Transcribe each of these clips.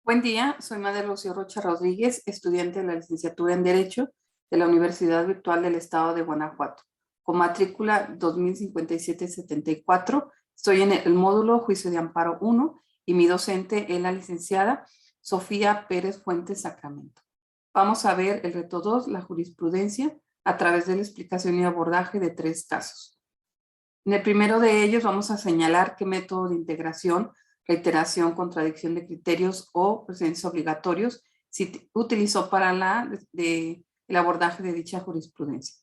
Buen día, soy María Rocío Rocha Rodríguez, estudiante de la licenciatura en Derecho de la Universidad Virtual del Estado de Guanajuato, con matrícula 2057-74. Estoy en el módulo Juicio de Amparo 1 y mi docente es la licenciada Sofía Pérez Fuentes Sacramento. Vamos a ver el reto 2, la jurisprudencia, a través de la explicación y abordaje de 3 casos. En el primero de ellos vamos a señalar qué método de integración, reiteración, contradicción de criterios o presentes obligatorios se utilizó para el abordaje de dicha jurisprudencia.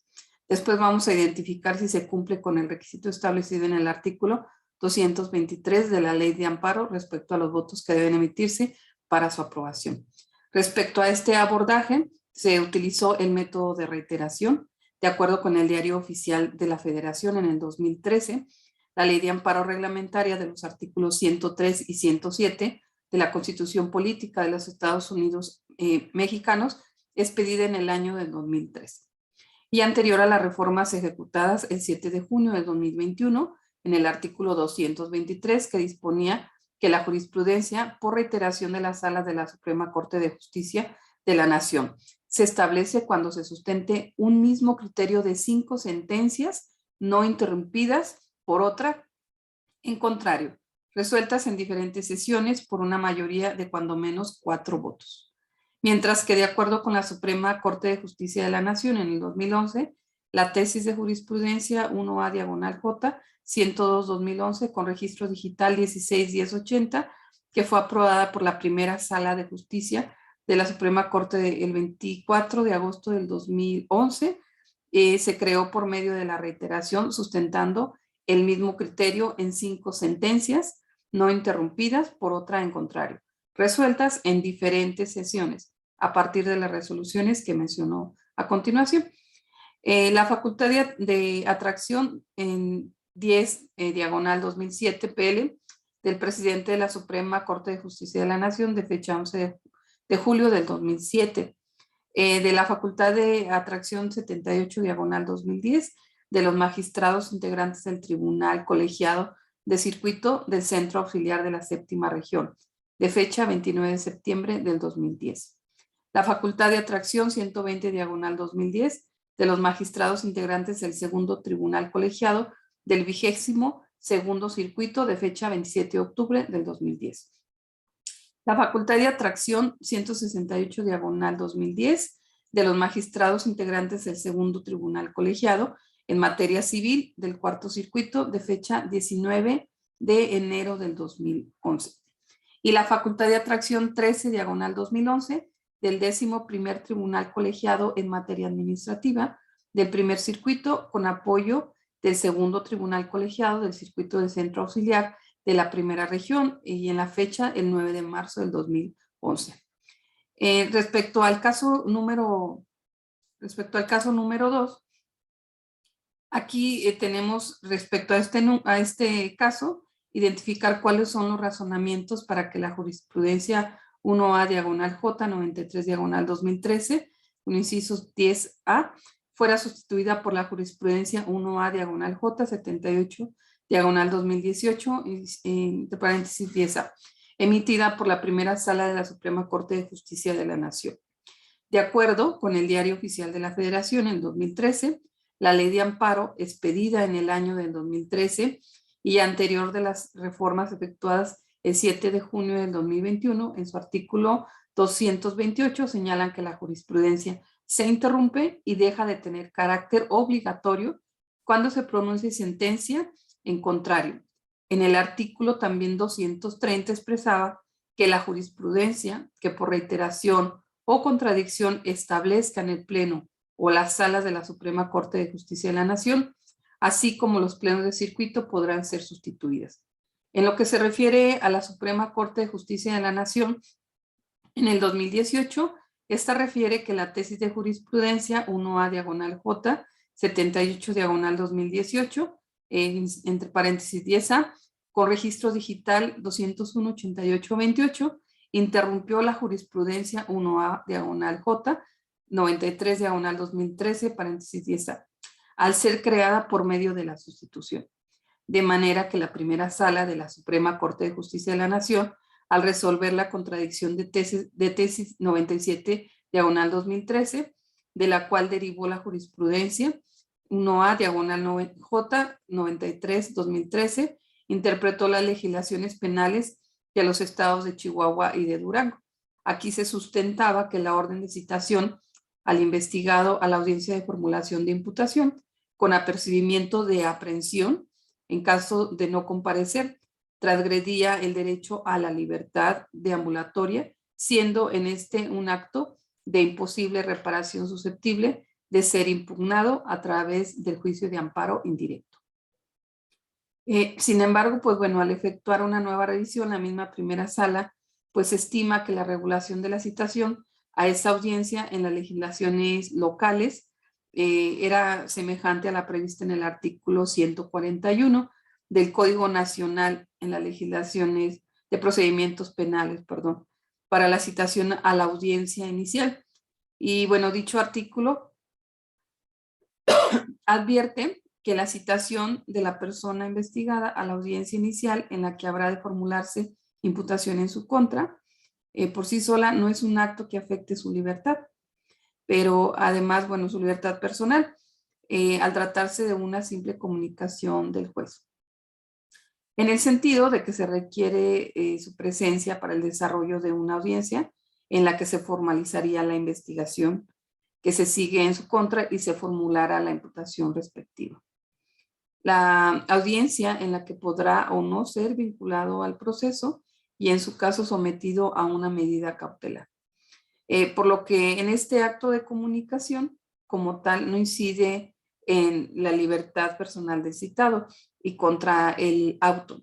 Después vamos a identificar si se cumple con el requisito establecido en el artículo 223 de la Ley de Amparo respecto a los votos que deben emitirse para su aprobación. Respecto a este abordaje, se utilizó el método de reiteración, de acuerdo con el Diario Oficial de la Federación en el 2013, la Ley de Amparo Reglamentaria de los artículos 103 y 107 de la Constitución Política de los Estados Unidos Mexicanos, expedida en el año del 2003. Y anterior a las reformas ejecutadas el 7 de junio del 2021, en el artículo 223, que disponía que la jurisprudencia por reiteración de las salas de la Suprema Corte de Justicia de la Nación se establece cuando se sustente un mismo criterio de 5 sentencias no interrumpidas por otra, en contrario, resueltas en diferentes sesiones por una mayoría de cuando menos 4 votos. Mientras que de acuerdo con la Suprema Corte de Justicia de la Nación en el 2011, la tesis de jurisprudencia 1A/J 102-2011 con registro digital 161080, que fue aprobada por la primera Sala de Justicia de la Suprema Corte el 24 de agosto del 2011, se creó por medio de la reiteración, sustentando el mismo criterio en 5 sentencias no interrumpidas por otra en contrario, resueltas en diferentes sesiones a partir de las resoluciones que mencionó a continuación. La facultad de atracción en 10/2007 PL del presidente de la Suprema Corte de Justicia de la Nación de fecha 11 de julio del 2007, de la Facultad de Atracción 78/2010 de los magistrados integrantes del Tribunal Colegiado de Circuito del Centro Auxiliar de la Séptima Región, de fecha 29 de septiembre del 2010. La Facultad de Atracción 120/2010 de los magistrados integrantes del Segundo Tribunal Colegiado del 22º Circuito, de fecha 27 de octubre del 2010. La Facultad de Atracción 168/2010 de los magistrados integrantes del Segundo Tribunal Colegiado en materia civil del Cuarto Circuito, de fecha 19 de enero del 2011. Y la Facultad de Atracción 13/2011 del 11º Tribunal Colegiado en materia administrativa del Primer Circuito, con apoyo del Segundo Tribunal Colegiado del Circuito del Centro Auxiliar de la Primera Región, y en la fecha el 9 de marzo del 2011. Respecto al caso número 2, aquí tenemos respecto a este caso, identificar cuáles son los razonamientos para que la jurisprudencia 1A/J 93/2013, un inciso 10A, fuera sustituida por la jurisprudencia 1A/J 78/2018, entre paréntesis 10A, emitida por la primera Sala de la Suprema Corte de Justicia de la Nación. De acuerdo con el Diario Oficial de la Federación en 2013, la Ley de Amparo, expedida en el año del 2013 y anterior de las reformas efectuadas el 7 de junio del 2021, en su artículo 228 señalan que la jurisprudencia se interrumpe y deja de tener carácter obligatorio cuando se pronuncie sentencia en contrario. En el artículo también 230 expresaba que la jurisprudencia que por reiteración o contradicción establezca en el Pleno o las salas de la Suprema Corte de Justicia de la Nación, así como los plenos de circuito, podrán ser sustituidas. En lo que se refiere a la Suprema Corte de Justicia de la Nación, en el 2018, esta refiere que la tesis de jurisprudencia 1A/J 78/2018, entre paréntesis 10A, con registro digital 201-8828, interrumpió la jurisprudencia 1A/J 93/2013, paréntesis 10A, al ser creada por medio de la sustitución. De manera que la primera Sala de la Suprema Corte de Justicia de la Nación al resolver la contradicción de tesis 97/2013, de la cual derivó la jurisprudencia 1A/J 93/2013, interpretó las legislaciones penales de los estados de Chihuahua y de Durango. Aquí se sustentaba que la orden de citación al investigado a la audiencia de formulación de imputación, con apercibimiento de aprehensión en caso de no comparecer, transgredía el derecho a la libertad deambulatoria, siendo en este un acto de imposible reparación susceptible de ser impugnado a través del juicio de amparo indirecto. Sin embargo, pues bueno, al efectuar una nueva revisión, la misma primera sala, pues estima que la regulación de la citación a esa audiencia en las legislaciones locales era semejante a la prevista en el artículo 141 del Código Nacional en las legislaciones de procedimientos penales, perdón, para la citación a la audiencia inicial. Y bueno, dicho artículo advierte que la citación de la persona investigada a la audiencia inicial en la que habrá de formularse imputación en su contra, por sí sola no es un acto que afecte su libertad, pero además, bueno, su libertad personal, al tratarse de una simple comunicación del juez. En el sentido de que se requiere su presencia para el desarrollo de una audiencia en la que se formalizaría la investigación que se sigue en su contra y se formulará la imputación respectiva. La audiencia en la que podrá o no ser vinculado al proceso y en su caso sometido a una medida cautelar. Por lo que en este acto de comunicación como tal no incide en la libertad personal del citado y contra el auto,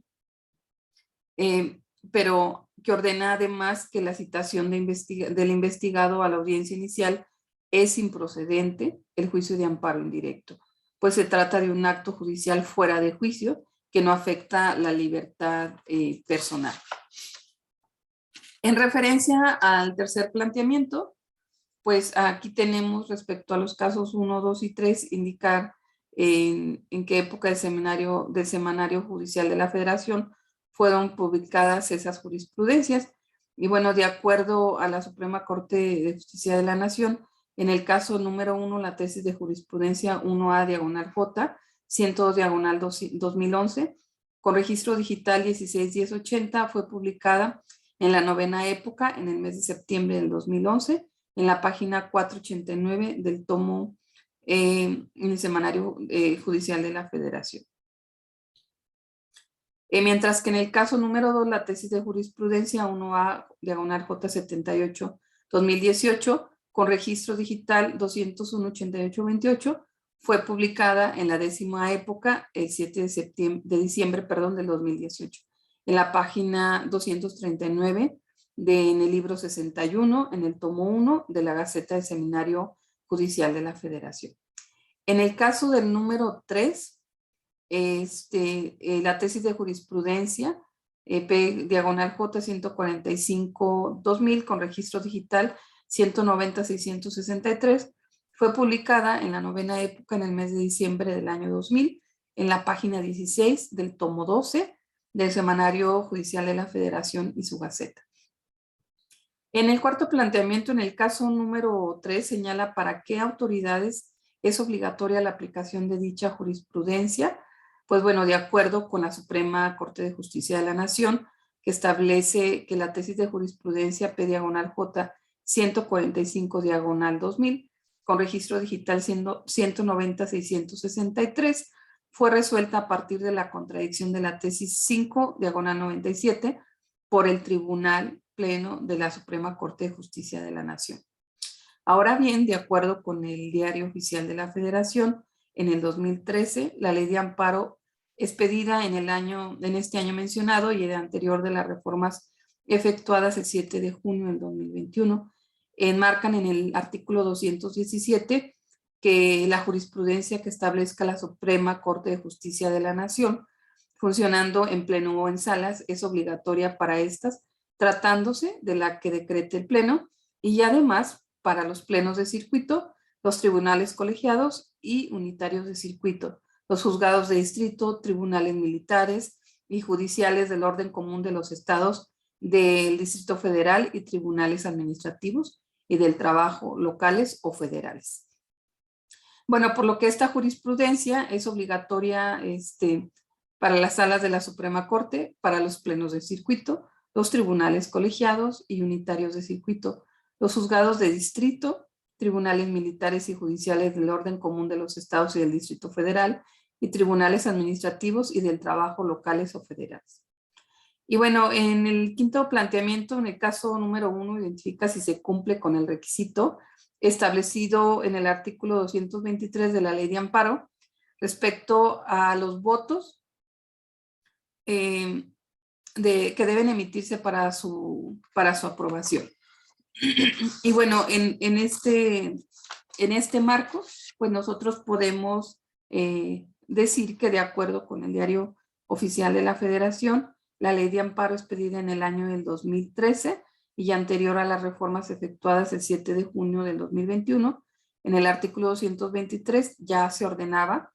pero que ordena además que la citación del investigado a la audiencia inicial es improcedente el juicio de amparo indirecto, pues se trata de un acto judicial fuera de juicio que no afecta la libertad personal. En referencia al tercer planteamiento, pues aquí tenemos respecto a los casos 1, 2 y 3, indicar en qué época del semanario judicial de la Federación fueron publicadas esas jurisprudencias. Y bueno, de acuerdo a la Suprema Corte de Justicia de la Nación, en el caso número 1, la tesis de jurisprudencia 1A/J, 102/2011, con registro digital 16-1080, fue publicada en la 9ª época en el mes de septiembre del 2011, en la página 489 del tomo en el semanario judicial de la Federación. Mientras que en el caso número 2, la tesis de jurisprudencia 1A/J78-2018, con registro digital 201-8828, fue publicada en la 10ª época, el 7 de diciembre del 2018, en la página 239 en el libro 61, en el tomo 1 de la Gaceta del Seminario Judicial de la Federación. En el caso del número 3, la tesis de jurisprudencia P/J 145-2000 con registro digital 190-663 fue publicada en la 9ª época en el mes de diciembre del año 2000 en la página 16 del tomo 12 del Semanario Judicial de la Federación y su Gaceta. En el cuarto planteamiento, en el caso número 3, señala para qué autoridades es obligatoria la aplicación de dicha jurisprudencia. Pues bueno, de acuerdo con la Suprema Corte de Justicia de la Nación, que establece que la tesis de jurisprudencia P/J 145/2000, con registro digital 190-663, fue resuelta a partir de la contradicción de la tesis 5/97 por el Tribunal Pleno de la Suprema Corte de Justicia de la Nación. Ahora bien, de acuerdo con el Diario Oficial de la Federación, en el 2013, la ley de amparo expedida en este año mencionado y el anterior de las reformas efectuadas el 7 de junio del 2021, enmarcan en el artículo 217 que la jurisprudencia que establezca la Suprema Corte de Justicia de la Nación, funcionando en pleno o en salas, es obligatoria para estas, tratándose de la que decrete el pleno, y además para los plenos de circuito, los tribunales colegiados y unitarios de circuito, los juzgados de distrito, tribunales militares y judiciales del orden común de los estados del Distrito Federal y tribunales administrativos y del trabajo locales o federales. Bueno, por lo que esta jurisprudencia es obligatoria para las salas de la Suprema Corte, para los plenos de circuito, los tribunales colegiados y unitarios de circuito, los juzgados de distrito, tribunales militares y judiciales del orden común de los estados y del Distrito Federal, y tribunales administrativos y del trabajo locales o federales. Y bueno, en el quinto planteamiento, en el caso número 1, identifica si se cumple con el requisito establecido en el artículo 223 de la Ley de Amparo respecto a los votos que deben emitirse para su aprobación. Y bueno, en este marco, pues nosotros podemos decir que de acuerdo con el Diario Oficial de la Federación, la Ley de Amparo expedida en el año del 2013 y anterior a las reformas efectuadas el 7 de junio del 2021, en el artículo 223 ya se ordenaba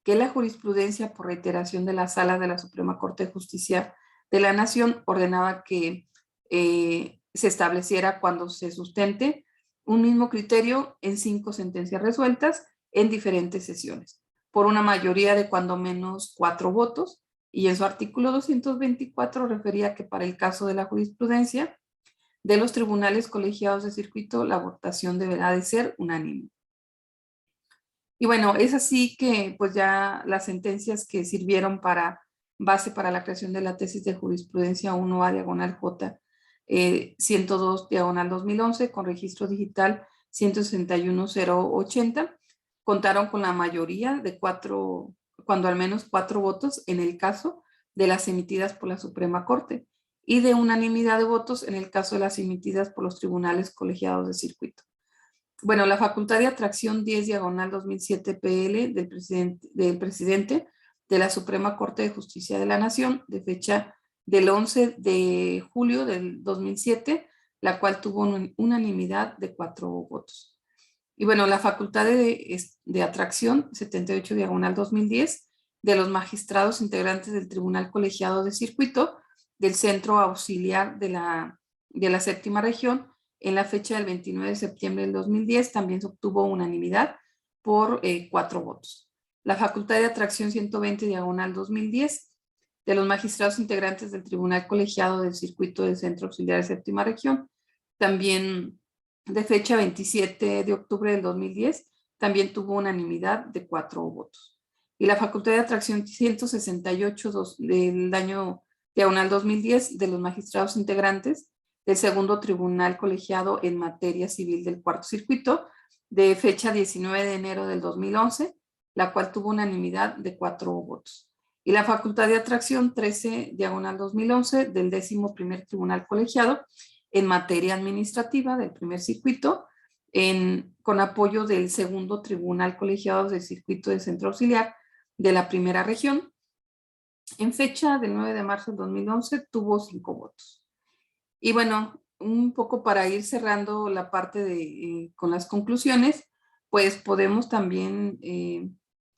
que la jurisprudencia por reiteración de la Sala de la Suprema Corte de Justicia de la Nación ordenaba que se estableciera cuando se sustente un mismo criterio en 5 sentencias resueltas en diferentes sesiones, por una mayoría de cuando menos 4 votos, y en su artículo 224 refería que para el caso de la jurisprudencia de los tribunales colegiados de circuito, la votación deberá de ser unánime. Y bueno, es así que pues ya las sentencias que sirvieron para base para la creación de la tesis de jurisprudencia 1A diagonal J 102 diagonal 2011 con registro digital 161.080 contaron con la mayoría de 4, cuando al menos 4 votos en el caso de las emitidas por la Suprema Corte y de unanimidad de votos en el caso de las emitidas por los tribunales colegiados de circuito. Bueno, la facultad de atracción 10 diagonal 2007 PL del presidente de la Suprema Corte de Justicia de la Nación de fecha del 11 de julio del 2007, la cual tuvo una unanimidad de 4 votos. Y bueno, la facultad de atracción 78 diagonal 2010 de los magistrados integrantes del Tribunal Colegiado de Circuito del Centro Auxiliar de la Séptima Región en la fecha del 29 de septiembre del 2010 también se obtuvo unanimidad por 4 votos. La facultad de atracción 120 diagonal 2010 de los magistrados integrantes del Tribunal Colegiado del Circuito del Centro Auxiliar de Séptima Región, también de fecha 27 de octubre del 2010, también tuvo unanimidad de 4 votos. Y la facultad de atracción 168 del año diagonal 2010 de los magistrados integrantes del segundo tribunal colegiado en materia civil del cuarto circuito, de fecha 19 de enero del 2011, la cual tuvo unanimidad de 4 votos. Y la facultad de atracción 13 diagonal 2011 del 11º tribunal colegiado en materia administrativa del primer circuito, con apoyo del segundo tribunal colegiado del circuito de centro auxiliar de la primera región, en fecha del 9 de marzo del 2011 tuvo 5 votos. Y bueno, un poco para ir cerrando la parte con las conclusiones, pues podemos también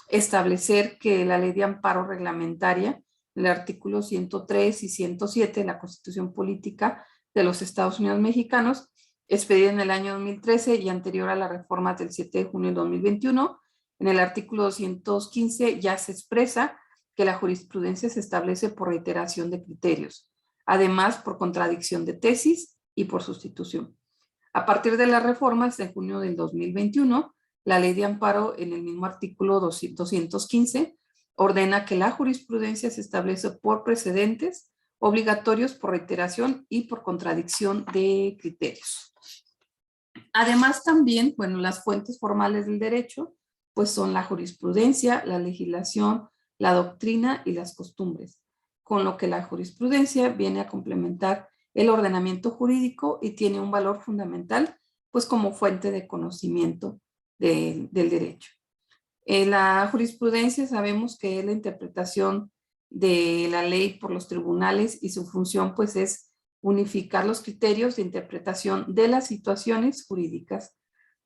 establecer que la Ley de Amparo Reglamentaria, el artículo 103 y 107 de la Constitución Política de los Estados Unidos Mexicanos, expedida en el año 2013 y anterior a las reformas del 7 de junio del 2021, en el artículo 215 ya se expresa que la jurisprudencia se establece por reiteración de criterios, además por contradicción de tesis y por sustitución. A partir de las reformas de junio del 2021, la Ley de Amparo en el mismo artículo 215 ordena que la jurisprudencia se establece por precedentes obligatorios por reiteración y por contradicción de criterios. Además también, bueno, las fuentes formales del derecho pues son la jurisprudencia, la legislación, la doctrina y las costumbres, con lo que la jurisprudencia viene a complementar el ordenamiento jurídico y tiene un valor fundamental, pues como fuente de conocimiento del derecho. La jurisprudencia sabemos que es la interpretación de la ley por los tribunales y su función pues es unificar los criterios de interpretación de las situaciones jurídicas.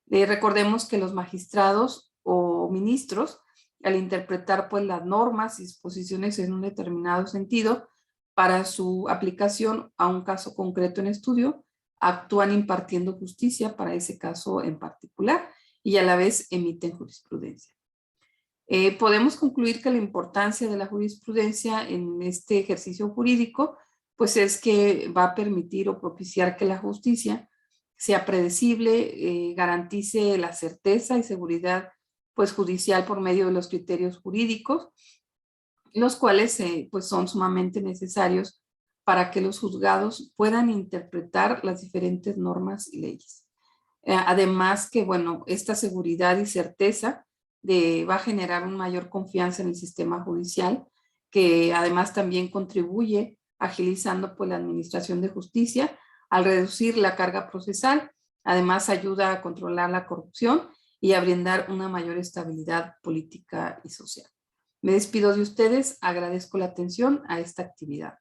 Recordemos que los magistrados o ministros, al interpretar pues las normas y disposiciones en un determinado sentido, para su aplicación a un caso concreto en estudio, actúan impartiendo justicia para ese caso en particular y a la vez emiten jurisprudencia. Podemos concluir que la importancia de la jurisprudencia en este ejercicio jurídico pues es que va a permitir o propiciar que la justicia sea predecible, garantice la certeza y seguridad pues judicial por medio de los criterios jurídicos, los cuales pues son sumamente necesarios para que los juzgados puedan interpretar las diferentes normas y leyes. Además que, bueno, esta seguridad y certeza va a generar una mayor confianza en el sistema judicial, que además también contribuye agilizando pues la administración de justicia al reducir la carga procesal. Además ayuda a controlar la corrupción y a brindar una mayor estabilidad política y social. Me despido de ustedes, agradezco la atención a esta actividad.